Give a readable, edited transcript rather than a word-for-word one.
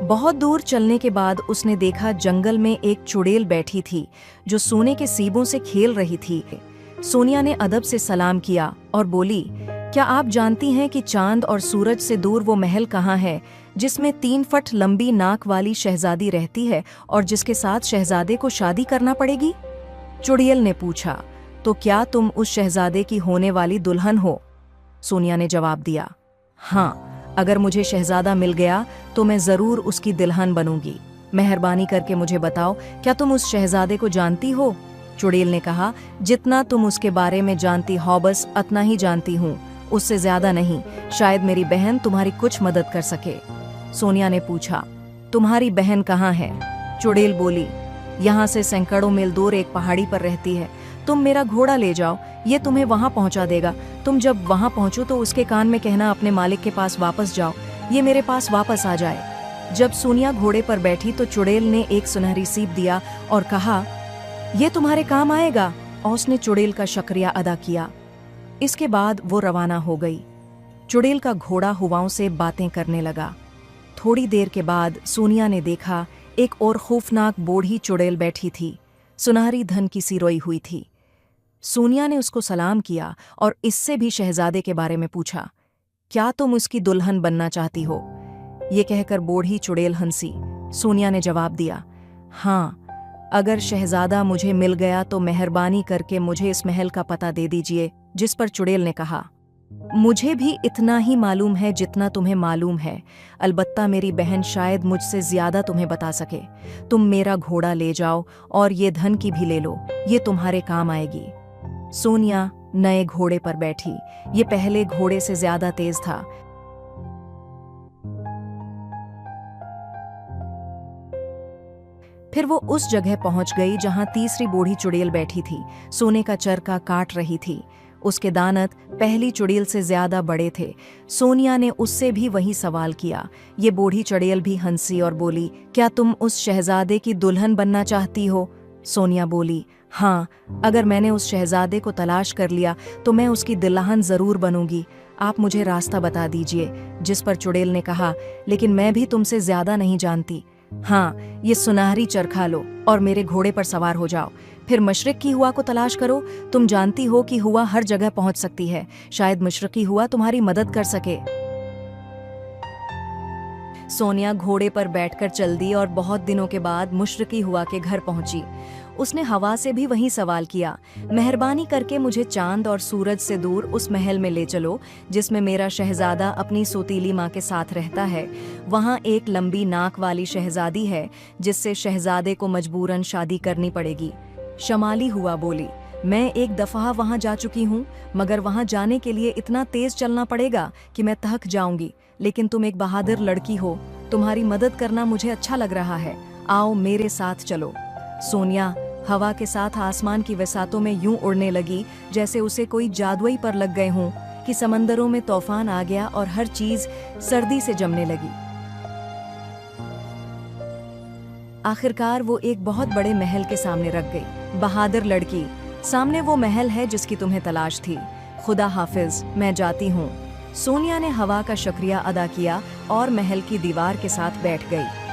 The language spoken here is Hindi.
बहुत दूर चलने के बाद उसने देखा जंगल में एक चुड़ैल बैठी थी जो सोने के सीबों से खेल रही थी। सोनिया ने अदब से सलाम किया और बोली, क्या आप जानती हैं कि चांद और सूरज से दूर वो महल कहाँ है जिसमें 3 फुट लंबी नाक वाली शहजादी रहती है और जिसके साथ शहजादे को शादी करना पड़ेगी? चुड़ैल ने पूछा, तो क्या तुम उस शहजादे की होने वाली दुल्हन हो? सोनिया ने जवाब दिया, हाँ, अगर मुझे शहजादा मिल गया तो मैं जरूर उसकी दुल्हन बनूंगी। मेहरबानी करके मुझे बताओ, क्या तुम उस शहजादे को जानती हो? चुड़ैल ने कहा, जितना तुम उसके बारे में जानती हो बस उतना ही जानती हूँ, उससे ज्यादा नहीं। शायद मेरी बहन तुम्हारी कुछ मदद कर सके। सोनिया ने पूछा, तुम्हारी बहन कहाँ है? चुड़ैल बोली, यहाँ से सैकड़ों मील दूर एक पहाड़ी पर रहती है। तुम मेरा घोड़ा ले जाओ, ये तुम्हें वहां पहुंचा देगा। तुम जब वहां पहुंचो तो उसके कान में कहना अपने मालिक के पास वापस जाओ, ये मेरे पास वापस आ जाए। जब सोनिया घोड़े पर बैठी तो चुड़ैल ने एक सुनहरी सीप दिया और कहा, ये तुम्हारे काम आएगा। और उसने चुड़ैल का शुक्रिया अदा किया। इसके बाद वो रवाना हो गई। चुड़ैल का घोड़ा हवाओं से बातें करने लगा। थोड़ी देर के बाद सोनिया ने देखा एक और खौफनाक बूढ़ी चुड़ैल बैठी थी, सुनहरी धन की सी रोई हुई थी। सोनिया ने उसको सलाम किया और इससे भी शहजादे के बारे में पूछा, क्या तुम उसकी दुल्हन बनना चाहती हो? ये कहकर बूढ़ी चुड़ैल हंसी। सोनिया ने जवाब दिया, हाँ, अगर शहजादा मुझे मिल गया तो मेहरबानी करके मुझे इस महल का पता दे दीजिए। जिस पर चुड़ैल ने कहा, मुझे भी इतना ही मालूम है जितना तुम्हें मालूम है, अलबत्ता मेरी बहन शायद मुझसे ज्यादा तुम्हें बता सके। तुम मेरा घोड़ा ले जाओ और ये धन की भी ले लो, ये तुम्हारे काम आएगी। सोनिया नए घोड़े पर बैठी। ये पहले घोड़े से ज्यादा तेज था। फिर वो उस जगह पहुंच गई जहां तीसरी बूढ़ी चुड़ैल बैठी थी, सोने का चरखा काट रही थी। उसके दांत पहली चुड़ैल से ज्यादा बड़े थे। सोनिया ने उससे भी वही सवाल किया। ये बूढ़ी चुड़ैल भी हंसी और बोली, क्या तुम उस शहजादे की दुल्हन बनना चाहती हो? सोनिया बोली, हाँ, अगर मैंने उस शहजादे को तलाश कर लिया तो मैं उसकी दुल्हन जरूर बनूंगी। आप मुझे रास्ता बता दीजिए। जिस पर चुड़ैल ने कहा, लेकिन मैं भी तुमसे ज्यादा नहीं जानती। हाँ, ये सुनहरी चरखा लो और मेरे घोड़े पर सवार हो जाओ। फिर मशरिक की हुआ को तलाश करो। तुम जानती हो कि हुआ हर जगह पहुंच सकती है। शायद मशरिकी हुआ तुम्हारी मदद कर सके। सोनिया घोड़े पर बैठकर चल दी और बहुत दिनों के बाद मशरिकी हुआ के घर पहुंची। उसने हवा से भी वही सवाल किया, मेहरबानी करके मुझे चांद और सूरज से दूर उस महल में ले चलो जिसमें मेरा शहजादा अपनी सौतीली माँ के साथ रहता है। वहाँ एक लंबी नाक वाली शहजादी है जिससे शहजादे को मजबूरन शादी करनी पड़ेगी। शमाली हुआ बोली, मैं एक दफा वहाँ जा चुकी हूँ, मगर वहाँ जाने के लिए इतना तेज चलना पड़ेगा कि मैं थक जाऊंगी। लेकिन तुम एक बहादुर लड़की हो, तुम्हारी मदद करना मुझे अच्छा लग रहा है। आओ मेरे साथ चलो। सोनिया हवा के साथ आसमान की वसातों में यूं उड़ने लगी जैसे उसे कोई जादुई पर लग गए हों कि समंदरों में तूफान आ गया और हर चीज सर्दी से जमने लगी। आखिरकार वो एक बहुत बड़े महल के सामने रख गई। बहादुर लड़की, सामने वो महल है जिसकी तुम्हें तलाश थी। खुदा हाफिज, मैं जाती हूँ। सोनिया ने हवा का शुक्रिया अदा किया और महल की दीवार के साथ बैठ गई।